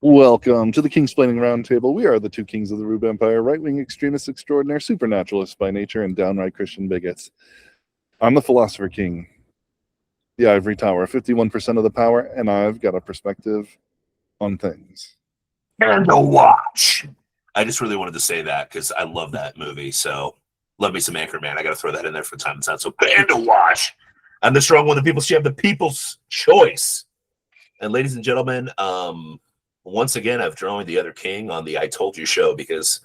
Welcome to the Kingsplaining Roundtable. We are the two kings of the Rube Empire, right-wing extremists extraordinaire, supernaturalists by nature, and downright Christian bigots. I'm the Philosopher King, the Ivory Tower, 51% of the power, and I've got a perspective on things. And to watch. I just really wanted to say that because I love that movie. So, love me some Anchorman. I got to throw that in there from time to time. So, and to watch. I'm the strong one, the people's champ, the people's choice. And ladies and gentlemen, once again, I've joined the other king on the I Told You show because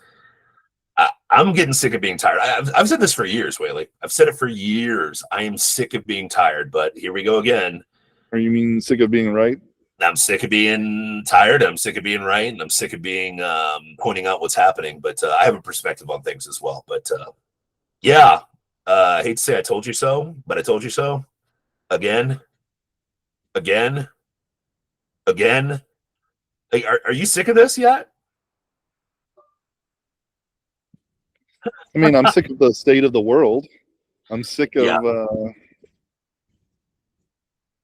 I'm getting sick of being tired. I've said this for years, Whaley. I've said it for years. I am sick of being tired, but here we go again. Are you mean sick of being right? I'm sick of being tired. I'm sick of being right. And I'm sick of being pointing out what's happening. But I have a perspective on things as well. But yeah, I hate to say I told you so, but I told you so. Again. Like, are you sick of this yet? I mean, I'm sick of the state of the world. I'm sick of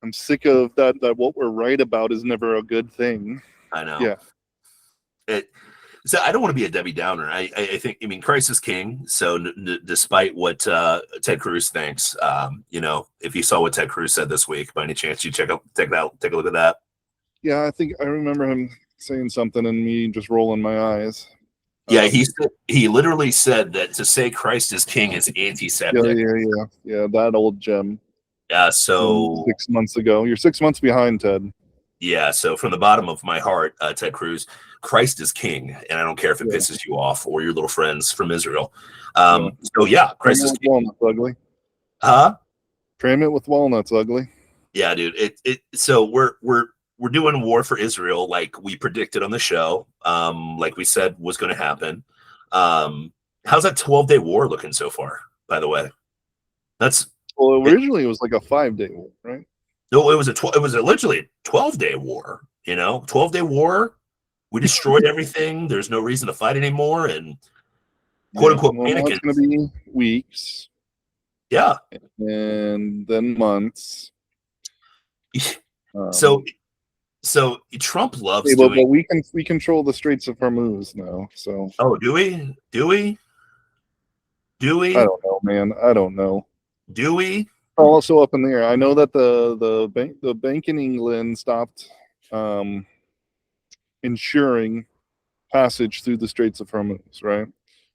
I'm sick of that what we're right about is never a good thing. I know. Yeah. So I don't want to be a Debbie Downer. I think, Christ is king. So despite what Ted Cruz thinks, if you saw what Ted Cruz said this week, by any chance you take a look at that. Yeah, I think I remember him saying something and me just rolling my eyes. Yeah, he literally said that to say Christ is king is anti-Semitic. Yeah, that old gem. Yeah, so 6 months ago. You're 6 months behind, Ted. Yeah, so from the bottom of my heart, Ted Cruz, Christ is king, and I don't care if it pisses you off or your little friends from Israel. So yeah, Christ is king. Walnuts, ugly. Huh? Frame it with walnuts, ugly. Yeah, dude. So we're doing war for Israel, like we predicted on the show, like we said was going to happen. How's that 12-day war looking so far? By the way, originally it was like a 5-day war, right? No, it was literally a 12-day war. 12-day war. We destroyed everything. There's no reason to fight anymore, and quote unquote panicking. It's going to be weeks. Yeah, and then months. So Trump loves doing. But we control the Straits of Hormuz now. So. Oh, do we? I don't know, man. I don't know. Do we? Also up in the air. I know that the bank in England stopped ensuring passage through the Straits of Hormuz, right?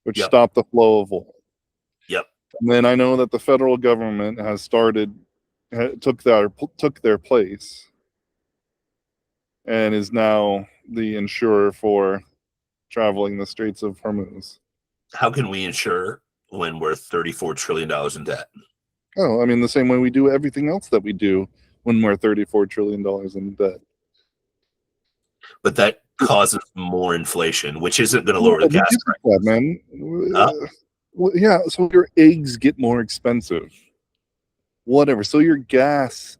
Which stopped the flow of oil. Yep. And then I know that the federal government has took their place and is now the insurer for traveling the Straits of Hormuz. How can we insure when we're $34 trillion in debt? Oh, I mean, the same way we do everything else that we do when we're $34 trillion in debt. But that causes more inflation, which isn't going to lower the gas price. Man. Yeah, so your eggs get more expensive. Whatever. So your gas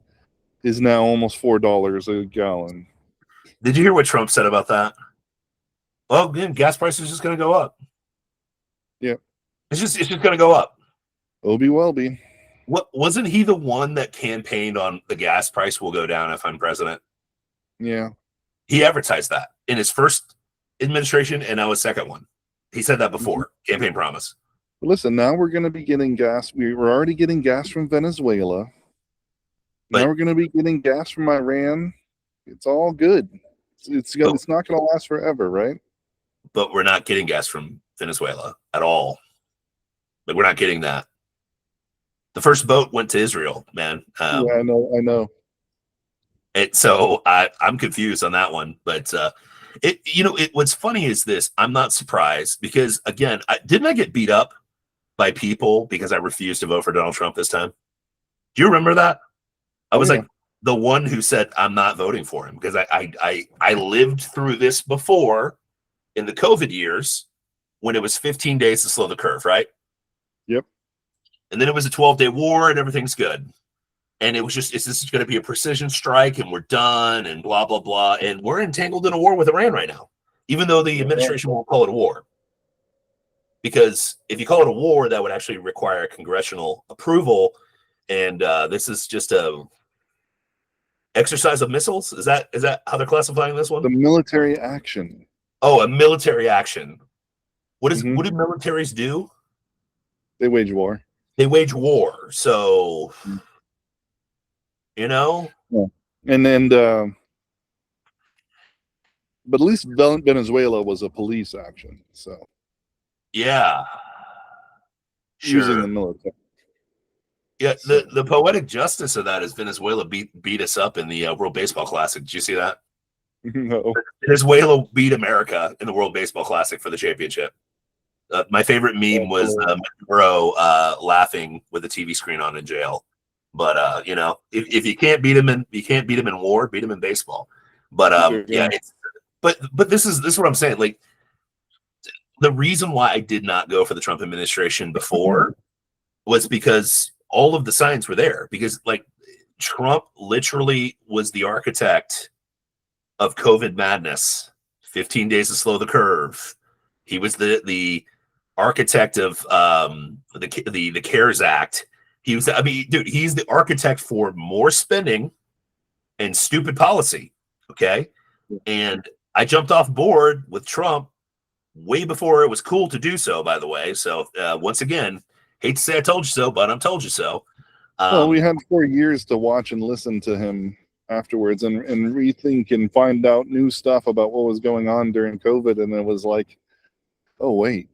is now almost $4 a gallon. Did you hear what Trump said about that? Well, gas prices is just going to go up. Yeah. It's just going to go up. Welby. What wasn't he the one that campaigned on the gas price will go down if I'm president? Yeah. He advertised that in his first administration and now his second one. He said that before. Campaign promise. Listen, now we're going to be getting gas. We're already getting gas from Venezuela. Now we're going to be getting gas from Iran. It's all good. It's not going to last forever, right? But we're not getting gas from Venezuela at all. Like, we're not getting that. The first boat went to Israel, man. Yeah, I know. So I'm confused on that one. But what's funny is this. I'm not surprised because, again, didn't I get beat up by people because I refused to vote for Donald Trump this time? Do you remember that? I was like the one who said I'm not voting for him because I lived through this before in the COVID years when it was 15 days to slow the curve, right? Yep. And then it was a 12-day war and everything's good. And it was just, this is going to be a precision strike and we're done and blah, blah, blah. And we're entangled in a war with Iran right now, even though the administration won't call it a war. Because if you call it a war, that would actually require congressional approval. And this is just Exercise of missiles? Is that how they're classifying this one? The military action. Oh, a military action. What Mhm. do militaries do? They wage war. They wage war. So, you know, Yeah. And then, but at least Venezuela was a police action. So yeah, using sure. the military. Yeah, So, the poetic justice of that is Venezuela beat us up in the World Baseball Classic. Did you see that? no. Venezuela beat America in the World Baseball Classic for the championship. My favorite meme was Bro laughing with the TV screen on in jail. But you know, if you can't beat him in war, beat him in baseball. But yeah, but this is what I'm saying. Like the reason why I did not go for the Trump administration before was because all of the signs were there. Because like Trump literally was the architect of COVID madness. 15 days to slow the curve. He was the architect of the CARES Act. He was, I mean, dude, he's the architect for more spending and stupid policy. Okay. And I jumped off board with Trump way before it was cool to do so, by the way. So once again, hate to say I told you so, but I'm told you so. Well, we had 4 years to watch and listen to him afterwards and rethink and find out new stuff about what was going on during COVID. And it was like, oh, wait,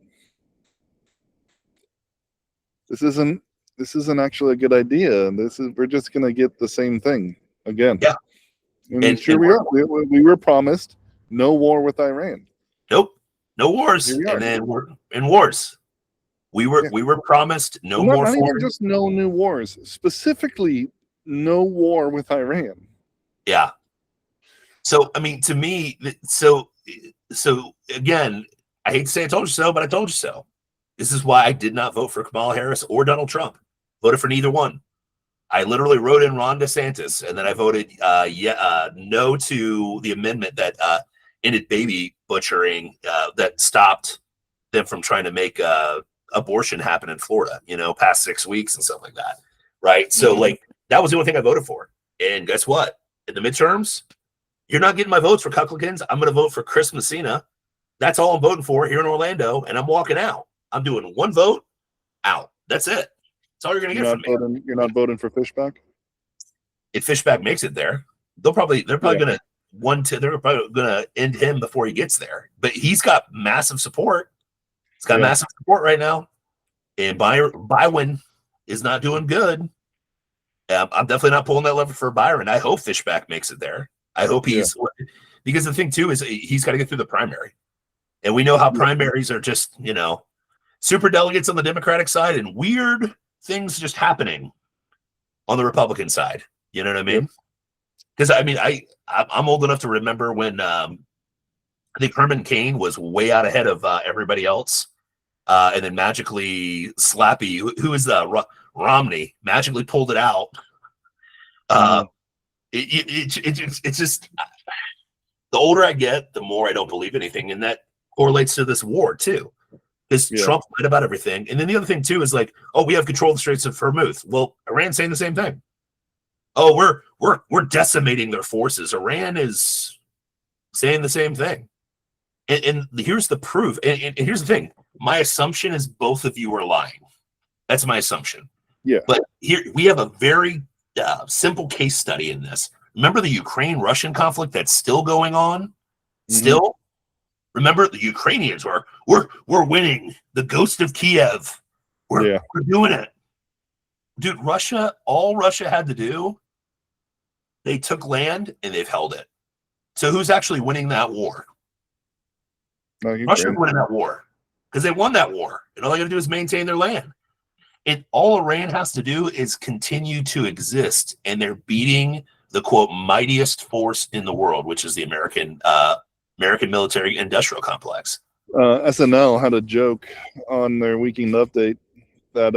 this isn't actually a good idea. We're just going to get the same thing again. Yeah. And sure we are. We were promised no war with Iran. Nope. No wars. And then we're in wars. We were promised no more. Not even just no new wars. Specifically, no war with Iran. Yeah. So I mean, to me, so again, I hate to say I told you so, but I told you so. This is why I did not vote for Kamala Harris or Donald Trump. Voted for neither one. I literally wrote in Ron DeSantis, and then I voted no to the amendment that ended baby butchering, that stopped them from trying to make abortion happen in Florida, you know, past 6 weeks and stuff like that. Right. So like that was the only thing I voted for. And guess what? In the midterms, you're not getting my votes for Kucklikins. I'm going to vote for Chris Messina. That's all I'm voting for here in Orlando. And I'm walking out. I'm doing one vote out. That's it. That's all you're going to get from me. You're not voting for Fishback? If Fishback makes it there, they're probably going to they're probably going to end him before he gets there. But he's got massive support. He's got massive support right now. And Byron is not doing good. I'm definitely not pulling that lever for Byron. I hope Fishback makes it there. I hope because the thing too is he's got to get through the primary. And we know how primaries are just, you know, super delegates on the Democratic side and weird things just happening on the Republican side. You know what I mean? Because I mean, I'm old enough to remember when I think Herman Cain was way out ahead of everybody else. And then magically Slappy, who is the Romney, magically pulled it out. It's just the older I get, the more I don't believe anything, and that correlates to this war too. Because Trump lied about everything, and then the other thing too is like, oh, we have control of the Straits of Hormuz. Well, Iran's saying the same thing. Oh, we're decimating their forces. Iran is saying the same thing, and here's the proof. And here's the thing: my assumption is both of you are lying. That's my assumption. Yeah. But here we have a very simple case study in this. Remember the Ukraine-Russian conflict that's still going on? Still? Remember the Ukrainians we're winning. The ghost of Kiev. We're doing it. Dude, all Russia had to do, they took land and they've held it. So who's actually winning that war? Russia's winning that war because they won that war. And all they got to do is maintain their land. And all Iran has to do is continue to exist, and they're beating the quote mightiest force in the world, which is the American military industrial complex. SNL had a joke on their weekend update that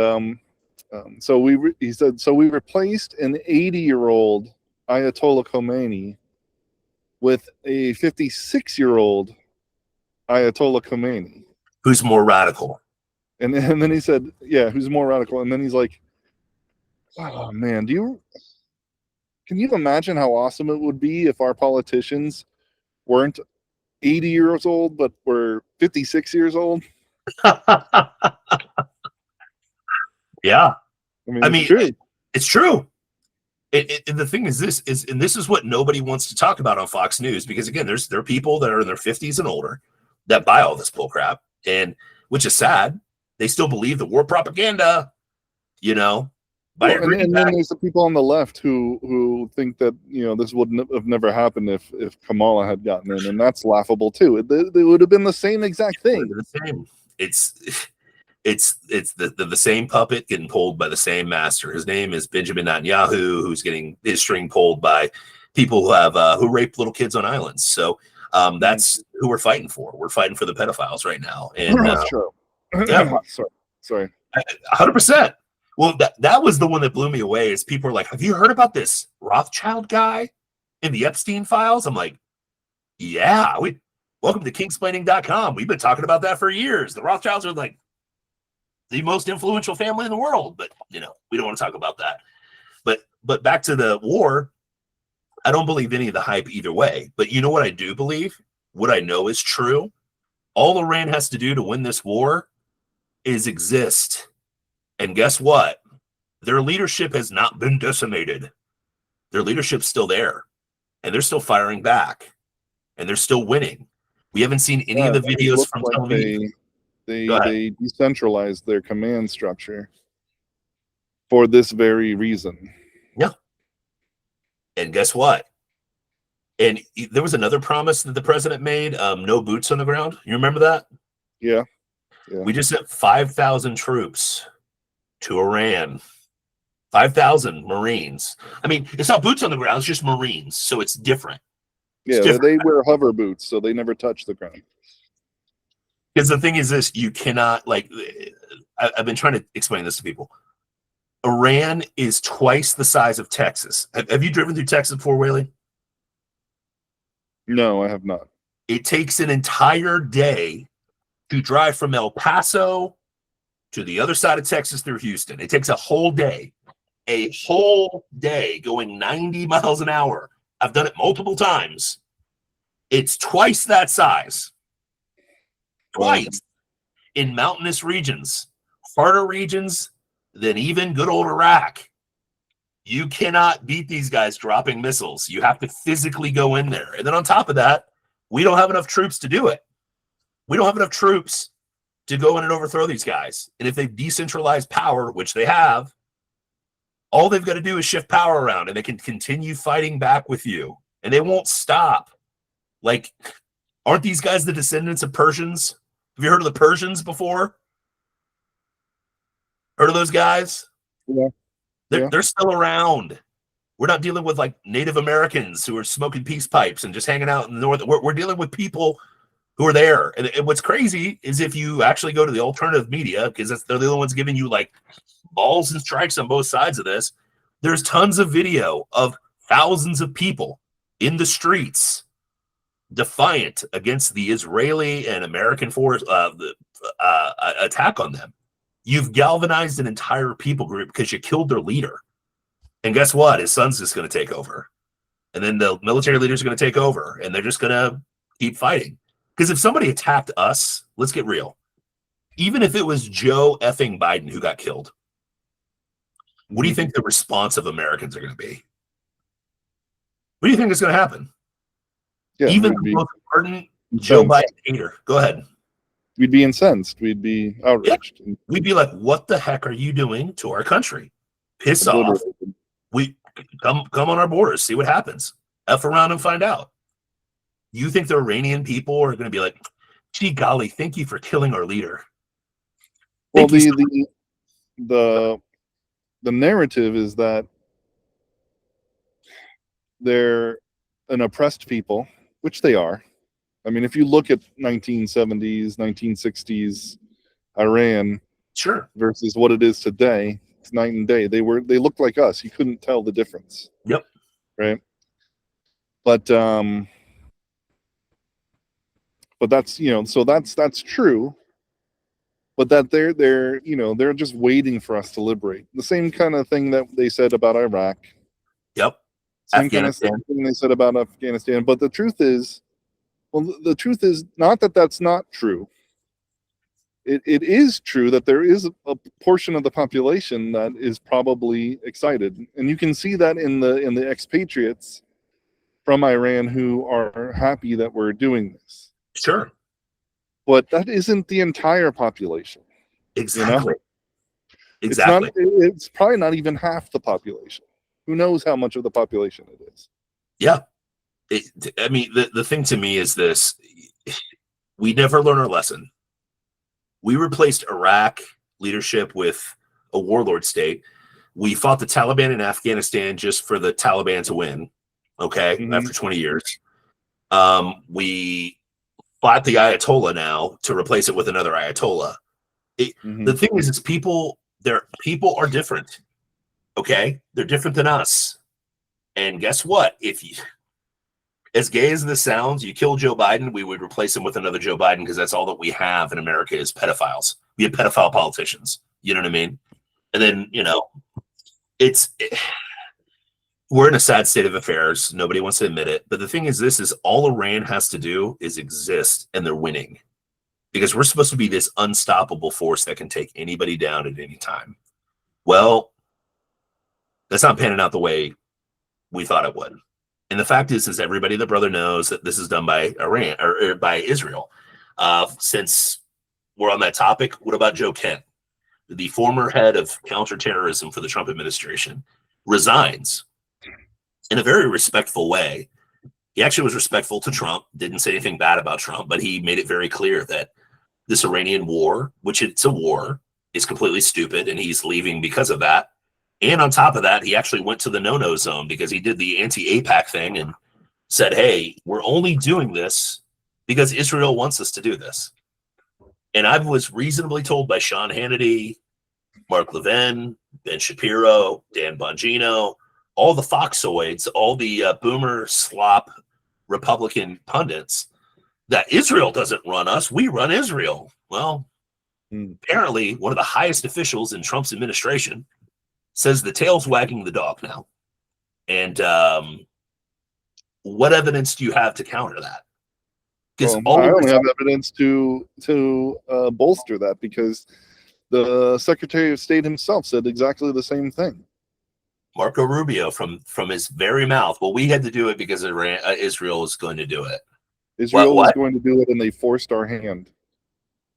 he said we replaced an 80-year-old Ayatollah Khomeini with a 56-year-old Ayatollah Khomeini, who's more radical. And then he said, "Yeah, who's more radical?" And then he's like, "Oh man, Can you imagine how awesome it would be if our politicians weren't 80 years old, but were 56 years old? Yeah. I mean, I it's mean, true. it's true. And the thing is, this is what nobody wants to talk about on Fox News, because again, there are people that are in their 50s and older that buy all this bull crap, and which is sad. They still believe the war propaganda, you know. Buy your Well, green and then pack. there's the people on the left who think that this wouldn't have never happened if Kamala had gotten in, and that's laughable too. It would have been the same exact thing. The same. It's the same puppet getting pulled by the same master. His name is Benjamin Netanyahu, who's getting his string pulled by people who have who rape little kids on islands. So that's who we're fighting for. We're fighting for the pedophiles right now, and Sure. yeah, Sorry. 100%. Well, that was the one that blew me away. Is people are like, "Have you heard about this Rothschild guy in the Epstein files?" I'm like, "Yeah, welcome to Kingsplaining.com. We've been talking about that for years. The Rothschilds are like the most influential family in the world, but we don't want to talk about that." But back to the war, I don't believe any of the hype either way. But you know what I do believe? What I know is true. All Iran has to do to win this war is exist. And guess what? Their leadership has not been decimated. Their leadership's still there, and they're still firing back, and they're still winning. We haven't seen any of the It videos looks from like Tel Aviv. they decentralized their command structure for this very reason. Yeah. And guess what? And there was another promise that the president made, no boots on the ground. You remember that? Yeah. We just sent 5,000 troops to Iran. 5,000 Marines. I mean, it's not boots on the ground, it's just Marines. So it's different. Yeah, they wear hover boots, so they never touch the ground. Because the thing is this, you cannot, I've been trying to explain this to people. Iran is twice the size of Texas. Have you driven through Texas before, Whaley? No, I have not. It takes an entire day to drive from El Paso to the other side of Texas through Houston. It takes a whole day going 90 miles an hour. I've done it multiple times. It's twice that size. Twice. Wow. In mountainous regions, harder regions than even good old Iraq. You cannot beat these guys dropping missiles. You have to physically go in there. And then on top of that, we don't have enough troops to do it. We don't have enough troops to go in and overthrow these guys. And if they've decentralized power, which they have, all they've got to do is shift power around, and they can continue fighting back with you. And they won't stop. Like, aren't these guys the descendants of Persians? Have you heard of the Persians before? Heard of those guys? Yeah. They're still around. We're not dealing with like Native Americans who are smoking peace pipes and just hanging out in the north. We're dealing with people who are there. And what's crazy is if you actually go to the alternative media, because they're the only ones giving you like balls and strikes on both sides of this, there's tons of video of thousands of people in the streets defiant against the Israeli and American force attack on them. You've galvanized an entire people group because you killed their leader. And guess what? His son's just going to take over. And then the military leaders are going to take over, and they're just going to keep fighting. Because if somebody attacked us, let's get real. Even if it was Joe effing Biden who got killed, what do you think the response of Americans are going to be? What do you think is going to happen? Yeah, even the most ardent Joe Biden hater. Go ahead. We'd be incensed. We'd be outraged. Yeah. We'd be like, what the heck are you doing to our country? Piss off. We come on our borders, see what happens. F around and find out. You think the Iranian people are going to be like, gee golly, thank you for killing our leader? Well, the narrative is that they're an oppressed people, which they are. I mean, if you look at 1970s, 1960s Iran, sure, versus what it is today, it's night and day. They looked like us. You couldn't tell the difference. Yep. Right. But that's so that's true. But that they're just waiting for us to liberate. The same kind of thing that they said about Iraq. Yep. Same kind of thing they said about Afghanistan. But the truth is, the truth is not that that's not true. It is true that there is a portion of the population that is probably excited, and you can see that in the expatriates from Iran who are happy that we're doing this. Sure. But that isn't the entire population. Exactly. Exactly. It's probably not even half the population. Who knows how much of the population it is? Yeah. I mean, the thing to me is this. We never learn our lesson. We replaced Iraq leadership with a warlord state. We fought the Taliban in Afghanistan just for the Taliban to win. Okay. After 20 years. We fought the Ayatollah now to replace it with another Ayatollah. The thing is people are different. Okay. They're different than us. And guess what? If you, as gay as this sounds, you kill Joe Biden, we would replace him with another Joe Biden because that's all that we have in America is pedophiles. We have pedophile politicians. You know what I mean? And then, we're in a sad state of affairs. Nobody wants to admit it. But the thing is, this is all Iran has to do is exist, and they're winning. Because we're supposed to be this unstoppable force that can take anybody down at any time. Well, that's not panning out the way we thought it would. And the fact is everybody the brother knows that this is done by Iran or by Israel. Since we're on that topic, what about Joe Kent, the former head of counterterrorism for the Trump administration, resigns in a very respectful way. He actually was respectful to Trump, didn't say anything bad about Trump, but he made it very clear that this Iranian war, which it's a war, is completely stupid, and he's leaving because of that. And on top of that, he actually went to the no-no zone because he did the anti-APAC thing and said, hey, we're only doing this because Israel wants us to do this. And I was reasonably told by Sean Hannity, Mark Levin, Ben Shapiro, Dan Bongino, all the Foxoids, all the boomer slop Republican pundits, that Israel doesn't run us, we run Israel. Well, apparently one of the highest officials in Trump's administration says the tail's wagging the dog now. And what evidence do you have to counter that? Because I only have evidence to bolster that, because the Secretary of State himself said exactly the same thing. Marco Rubio from his very mouth. Well, we had to do it because Israel was going to do it. Israel was going to do it, and they forced our hand.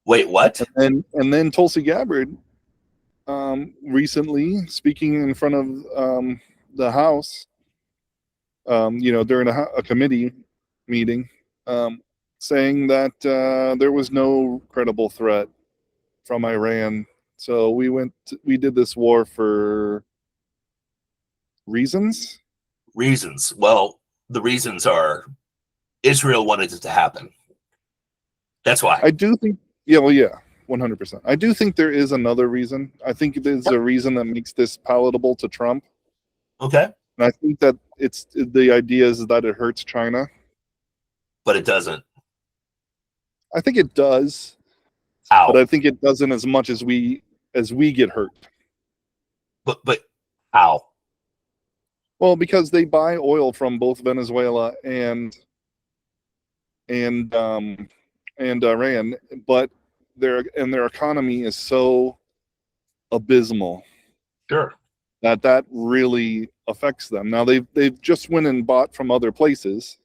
Wait, what? And then Tulsi Gabbard, recently speaking in front of the House, during a committee meeting, saying that there was no credible threat from Iran. So we did this war for reasons. Well, the reasons are Israel wanted it to happen. That's why. I do think, 100%. I do think there is another reason. I think there's a reason that makes this palatable to Trump. Okay. And I think that the idea is that it hurts China. But it doesn't. I think it does. How? But I think it doesn't as much as we get hurt. But how? Well, because they buy oil from both Venezuela and Iran, but their economy is so abysmal. Sure. That really affects them. Now they've just went and bought from other places,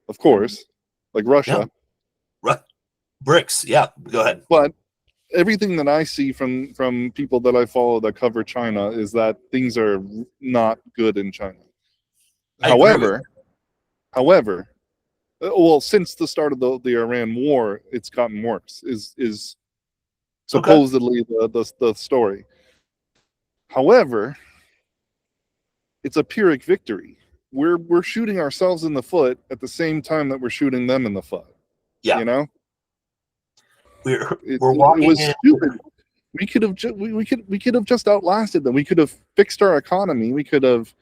of course, like Russia. Yeah. BRICS, yeah. Go ahead. But everything that I see from people that I follow that cover China is that things are not good in China. However, well, since the start of the Iran war, it's gotten worse. Is supposedly the story. However, it's a Pyrrhic victory. We're shooting ourselves in the foot at the same time that we're shooting them in the foot. Yeah, we're walking. It was stupid. We could have just outlasted them. We could have fixed our economy. We could have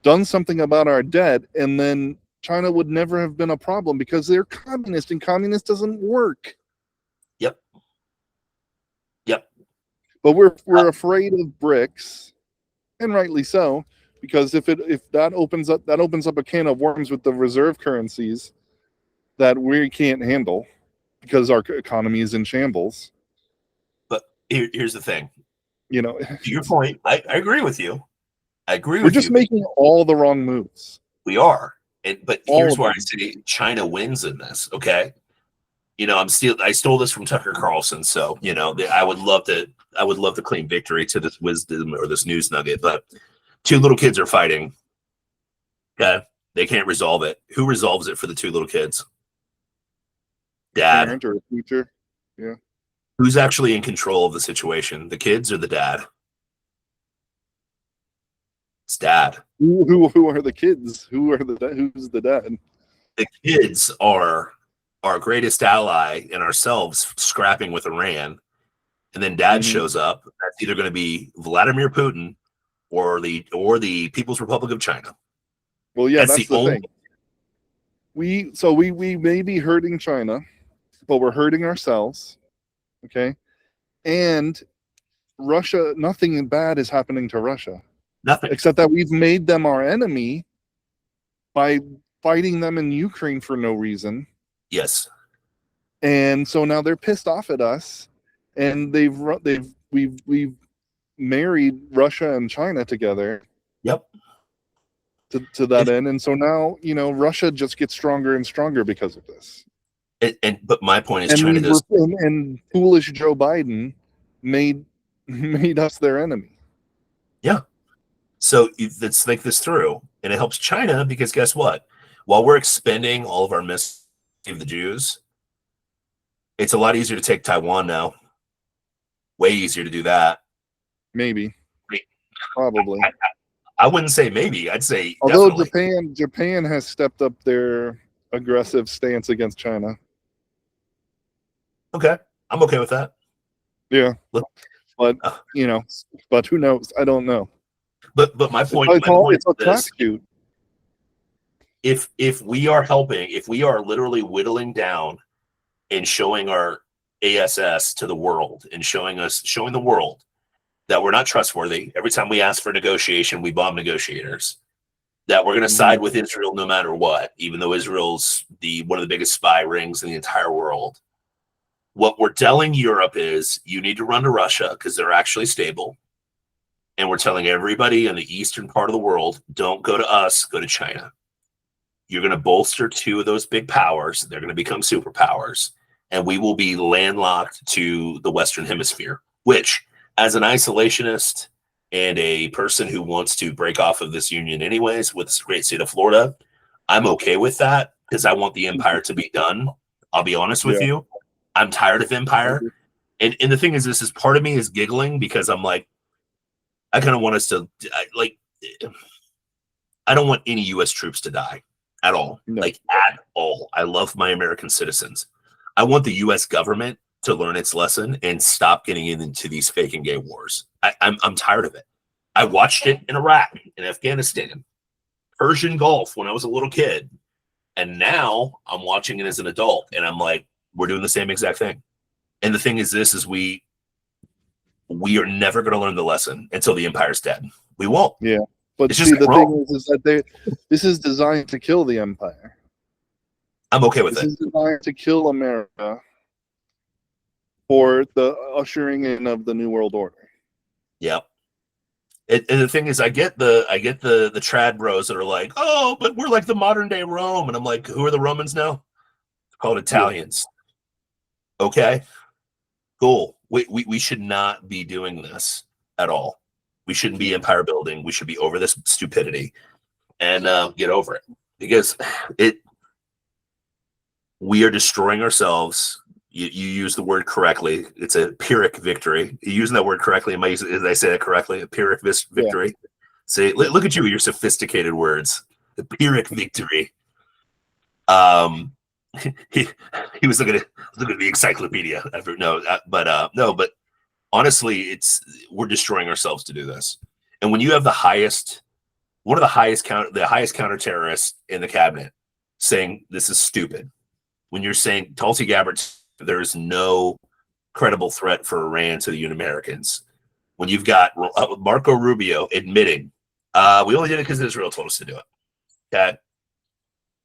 done something about our debt, and then China would never have been a problem because they're communist, and communist doesn't work. Yep. But we're afraid of BRICS, and rightly so, because if that opens up a can of worms with the reserve currencies that we can't handle because our economy is in shambles. But here's the thing. You know, To your point, I agree with you. I agree we're with just you. making all the wrong moves. We are. But All here's of where I them. say China wins in this, okay? You know, I stole this from Tucker Carlson, so you know, I would love to claim victory to this wisdom or this news nugget. But two little kids are fighting. Okay, they can't resolve it. Who resolves it for the two little kids? Dad. Parent or a teacher. Yeah. Who's actually in control of the situation? The kids or the dad? It's dad. Who are the kids? Who's the dad? The kids are our greatest ally and ourselves scrapping with Iran. And then dad shows up. That's either going to be Vladimir Putin or the People's Republic of China. Well, yeah, That's that's the thing. We may be hurting China, but we're hurting ourselves. Okay. And Russia, nothing bad is happening to Russia. Nothing. Except that we've made them our enemy by fighting them in Ukraine for no reason. Yes. And so now they're pissed off at us, and we've married Russia and China together. Yep. To that end, and so now Russia just gets stronger and stronger because of this. But my point is, China does. And foolish Joe Biden made us their enemy. Yeah. So let's think this through, and it helps China because guess what? While we're expending all of our missiles of the Jews, it's a lot easier to take Taiwan now. Way easier to do that. Maybe. Probably. I wouldn't say maybe. I'd say although definitely. Japan has stepped up their aggressive stance against China. Okay, I'm okay with that. Yeah, but but who knows? I don't know. But my point. It's a tax cute. If we are helping, if we are literally whittling down and showing our ASS to the world and showing the world that we're not trustworthy. Every time we ask for negotiation, we bomb negotiators. That we're going to side with Israel no matter what, even though Israel's one of the biggest spy rings in the entire world. What we're telling Europe is you need to run to Russia because they're actually stable. And we're telling everybody in the eastern part of the world, don't go to us, go to China. You're going to bolster two of those big powers. They're going to become superpowers. And we will be landlocked to the Western Hemisphere, which, as an isolationist and a person who wants to break off of this union anyways with the great state of Florida, I'm okay with that because I want the empire to be done. I'll be honest with you. I'm tired of empire. And the thing is, this is part of me is giggling because I'm like, I kind of want us to, I don't want any U.S. troops to die at all. No. Like, at all. I love my American citizens. I want the U.S. government to learn its lesson and stop getting into these fake and gay wars. I'm tired of it. I watched it in Iraq, in Afghanistan, Persian Gulf when I was a little kid. And now I'm watching it as an adult. And I'm like, we're doing the same exact thing. And the thing is, we are never going to learn the lesson until the empire's dead. We won't. Yeah. But it's see, the thing is that this is designed to kill the empire. I'm okay with this it. This is designed to kill America for the ushering in of the New World Order. Yeah. And the thing is, I get the trad bros that are like, oh, but we're like the modern day Rome. And I'm like, who are the Romans now? They're called Italians. Yeah. Okay. Cool. We should not be doing this at all. We shouldn't be empire building. We should be over this stupidity and get over it because we are destroying ourselves. You use the word correctly. It's a Pyrrhic victory. You're using that word correctly. Did I say that correctly? A Pyrrhic victory. Yeah. Say, look at you with your sophisticated words. The Pyrrhic victory. He was looking at the encyclopedia. But honestly, we're destroying ourselves to do this. And when you have the highest counter terrorist in the cabinet saying this is stupid, when you're saying Tulsi Gabbard, there is no credible threat for Iran to the Americans. When you've got Marco Rubio admitting, We only did it because Israel told us to do it. Okay.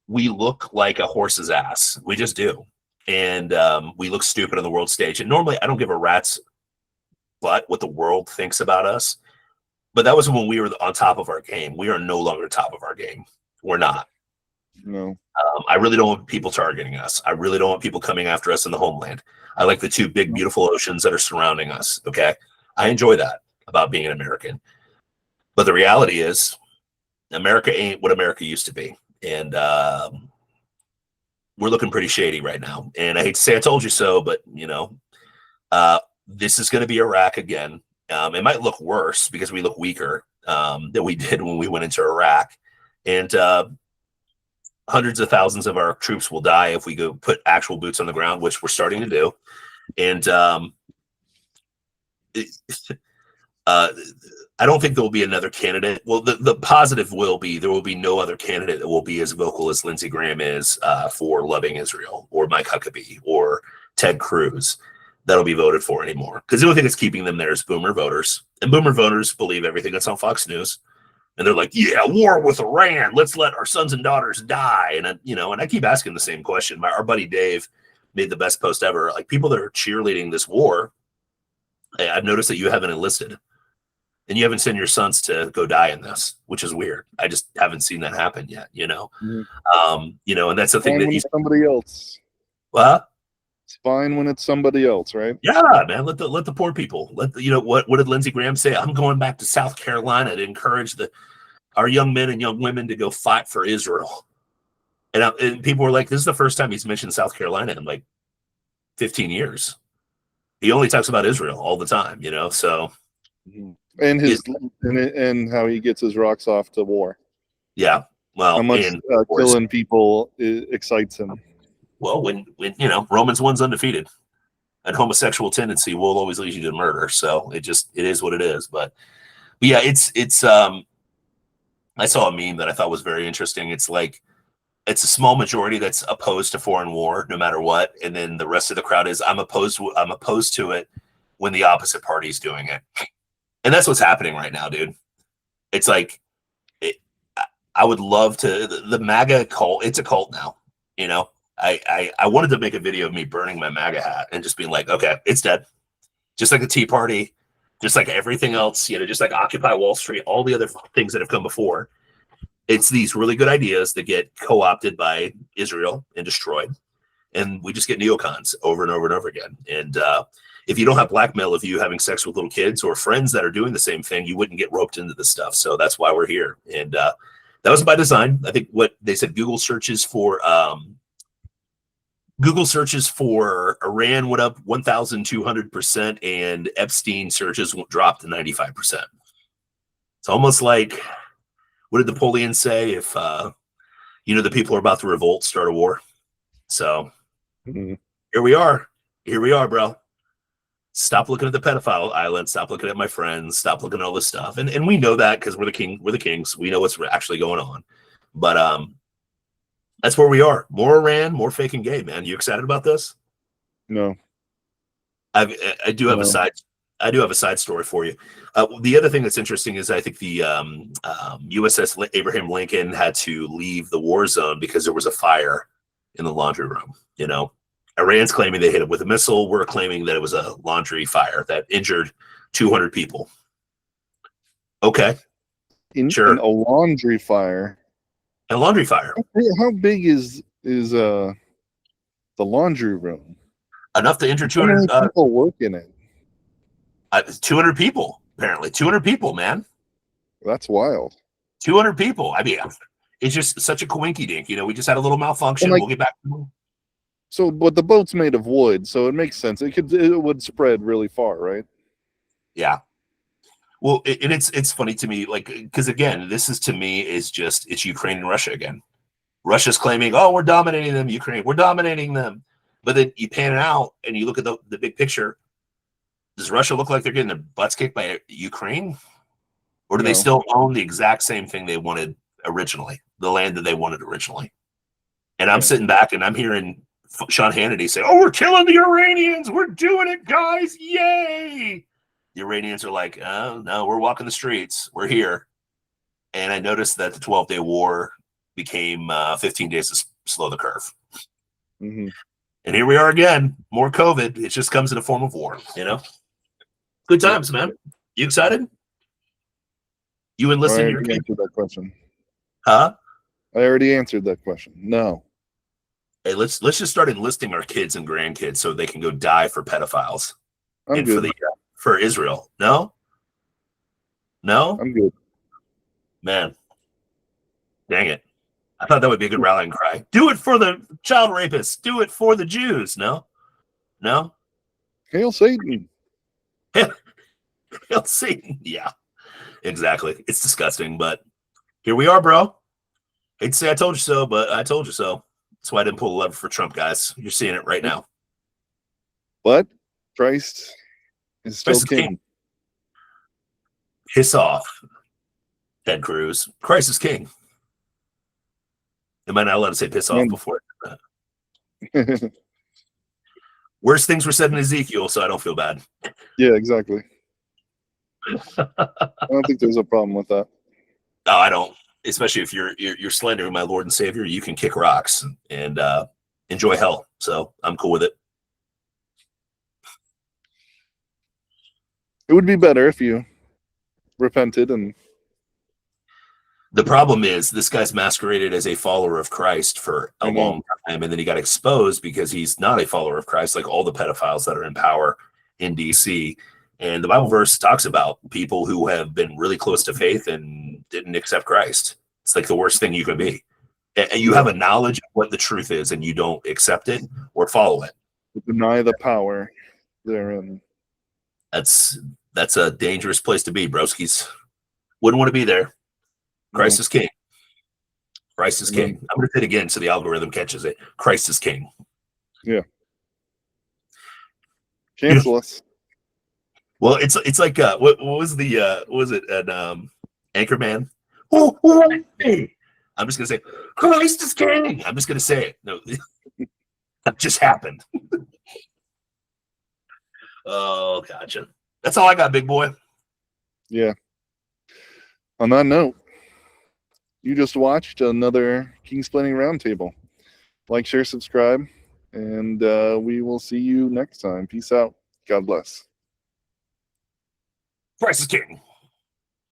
We look like a horse's ass. We just do. And we look stupid on the world stage. And normally I don't give a rat's butt what the world thinks about us. But that was when we were on top of our game. We are no longer top of our game. We're not. No. I really don't want people targeting us. I really don't want people coming after us in the homeland. I like the two big, beautiful oceans that are surrounding us. Okay. I enjoy that about being an American. But the reality is, America ain't what America used to be. And we're looking pretty shady right now. And I hate to say I told you so, but, this is going to be Iraq again. It might look worse because we look weaker than we did when we went into Iraq. And hundreds of thousands of our troops will die if we go put actual boots on the ground, which we're starting to do. And I don't think there will be another candidate. Well, the positive will be there will be no other candidate that will be as vocal as Lindsey Graham is for loving Israel, or Mike Huckabee, or Ted Cruz that'll be voted for anymore. Because the only thing that's keeping them there is boomer voters. And boomer voters believe everything that's on Fox News. And they're like, yeah, war with Iran. Let's let our sons and daughters die. And, and I keep asking the same question. Our buddy Dave made the best post ever. Like, people that are cheerleading this war, hey, I've noticed that you haven't enlisted. And you haven't sent your sons to go die in this, which is weird. I just haven't seen that happen yet, Mm-hmm. And that's the thing that somebody else. What? It's fine when it's somebody else, right? Yeah, man. Let the poor people. What did Lindsey Graham say? I'm going back to South Carolina to encourage our young men and young women to go fight for Israel. And people were like, this is the first time he's mentioned South Carolina in like 15 years. He only talks about Israel all the time, so. And how he gets his rocks off to war. Yeah. Well, how much killing people excites him. Well, when Romans 1's undefeated, and homosexual tendency will always lead you to murder. So it is what it is. But yeah, it's I saw a meme that I thought was very interesting. It's like, it's a small majority that's opposed to foreign war, no matter what, and then the rest of the crowd is I'm opposed to it when the opposite party is doing it. And that's what's happening right now, dude. It's like, I would love to, the MAGA cult, it's a cult now, I wanted to make a video of me burning my MAGA hat and just being like, okay, it's dead. Just like the Tea Party, just like everything else, just like Occupy Wall Street, all the other things that have come before. It's these really good ideas that get co-opted by Israel and destroyed. And we just get neocons over and over and over again. And if you don't have blackmail of you having sex with little kids or friends that are doing the same thing, you wouldn't get roped into this stuff. So that's why we're here. And that was by design. I think what they said, Google searches for Iran went up 1,200%, and Epstein searches dropped to 95%. It's almost like, what did Napoleon say? If the people are about to revolt, start a war. So Here we are, bro. Stop looking at the pedophile island. Stop looking at my friends. Stop looking at all this stuff. And we know that because we're the king. We're the kings. We know what's actually going on. But that's where we are. More Iran, more fake and gay, man. You excited about this? No. I do have a side story for you. The other thing that's interesting is I think the USS Abraham Lincoln had to leave the war zone because there was a fire in the laundry room. Iran's claiming they hit it with a missile. We're claiming that it was a laundry fire that injured 200 people. Okay. Sure. In a laundry fire. A laundry fire. How big is the laundry room? Enough to injure 200 people work in it. 200 people, apparently. 200 people, man. That's wild. 200 people. I mean, it's just such a coinky dink. We just had a little malfunction. We'll get back to it. So, but the boat's made of wood, so it makes sense. It would spread really far, right? Yeah. Well, it's funny to me, like, because again, this is to me it's Ukraine and Russia again. Russia's claiming, oh, we're dominating them. Ukraine, we're dominating them. But then you pan it out and you look at the big picture. Does Russia look like they're getting their butts kicked by Ukraine? Or do they still own the exact same thing they wanted originally, the land that they wanted originally? And I'm sitting back and I'm hearing Sean Hannity say, oh, we're killing the Iranians. We're doing it, guys. Yay. The Iranians are like, oh, no, we're walking the streets. We're here. and I noticed that the 12-day war became 15 days to slow the curve. Mm-hmm. And here we are again, more COVID. It just comes in the form of war, you know? Good times, man. You excited? You enlisted I your already kid? answered that question. Huh? I already answered that question. No. Hey, let's just start enlisting our kids and grandkids so they can go die for pedophiles I'm and good. for Israel. No? No? I'm good. Man, dang it. I thought that would be a good rallying cry. Do it for the child rapists. Do it for the Jews. No? No? Hail Satan. Hail Satan. Yeah, exactly. It's disgusting, but here we are, bro. Hate to say I told you so, but I told you so. That's why I didn't pull the lever for Trump, guys. You're seeing it right now. But Christ is still Christ is king. king. Piss off, Ted Cruz. Christ is king. Am I not allowed to say piss off before? Worst things were said in Ezekiel, so I don't feel bad. Yeah, exactly. I don't think there's a problem with that. No, I don't. Especially if you're slandering my Lord and Savior, you can kick rocks and enjoy hell. So I'm cool with it. It would be better if you repented and The problem is this guy's masqueraded as a follower of Christ for a long time, and then he got exposed because he's not a follower of Christ, like all the pedophiles that are in power in DC. And the Bible verse talks about people who have been really close to faith and didn't accept Christ. It's like the worst thing you could be. And you have a knowledge of what the truth is, and you don't accept it or follow it. deny the power therein. That's a dangerous place to be, broskies. Wouldn't want to be there. Christ is king. Christ is king. I'm going to say it again so the algorithm catches it. Christ is king. Yeah. Cancel us. Well, it's like what was the what was it an Anchorman? I'm just gonna say Christ is king. I'm just gonna say it. No, that just happened. Oh, gotcha. That's all I got, big boy. Yeah. On that note, you just watched another King Splitting Roundtable. Like, share, subscribe, and we will see you next time. Peace out. God bless. Christ is king.